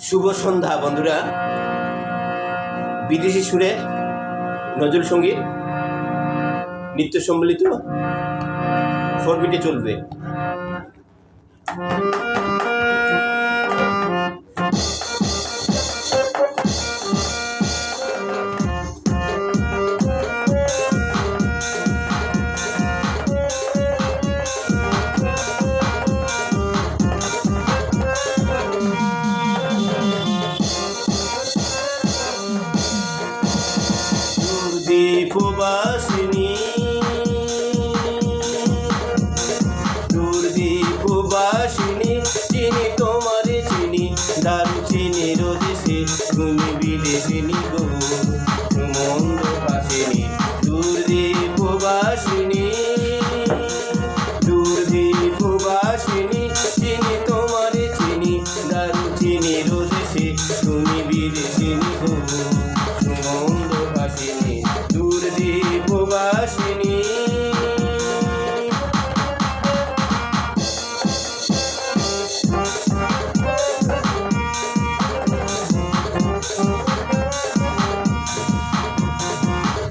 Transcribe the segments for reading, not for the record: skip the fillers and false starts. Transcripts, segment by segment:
শুভ সন্ধ্যা বন্ধুরা। বিদেশি সুরে নজরুল সঙ্গীত নৃত্য সম্মিলিত 4 বিটে চলবে। দীপবাসিনী দূরদীপবাসিনী চিনি তোমার চিনি দারুচিনি রোদেশে তুমি বিদেশিনী গো সুমন্দ ভাসিনী দূরদীপবাসিনী দূরদীপবাসিনী চিনি তোমার চিনি দারুচিনি রোদেশে তুমি বিদেশিনী গো সুমন্দ ভাসিনী দূরদীপবাসিনী।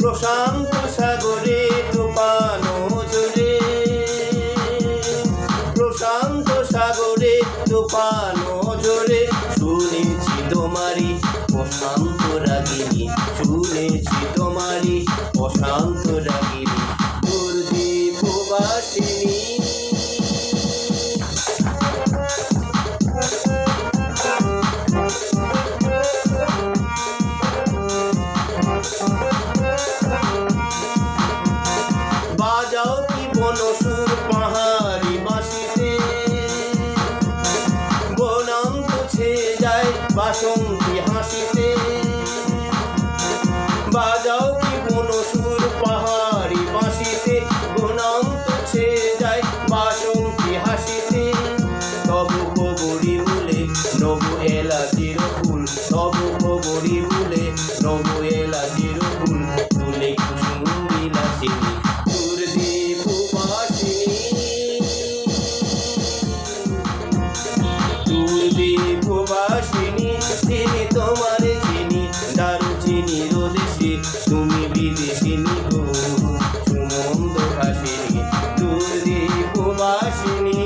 প্রশান্ত সাগরে তুফানো জোরে প্রশান্ত সাগরে তুফানো জোরে শুনেছি তোমারি প্রশান্ত রাগিনী শুনেছি তোমারি প্রশান্ত রাগিনী দূরদীপবাসিনী। বাজাও কি বনসুর পাহাড়ি বাঁশিতে বনান্ত ছেয়ে যায় বাসন্তী হাসিতে বাজাও কি বনসুর পাহাড়ি বাঁশিতে বনান্ত ছেয়ে যায় বাসন্তী হাসিতে তব খবরি বলে নব এলাচির ফুল তব খবরি বলে নব এলাচির ফুল তুলে কুসুম বিলাসিনী দূরদীপবাসিনী চিনি তোমার চিনি দারুচিনি রোদেশে তুমি বিদেশিনী গো সুমন্দ ভাসিনী দূরদীপবাসিনী।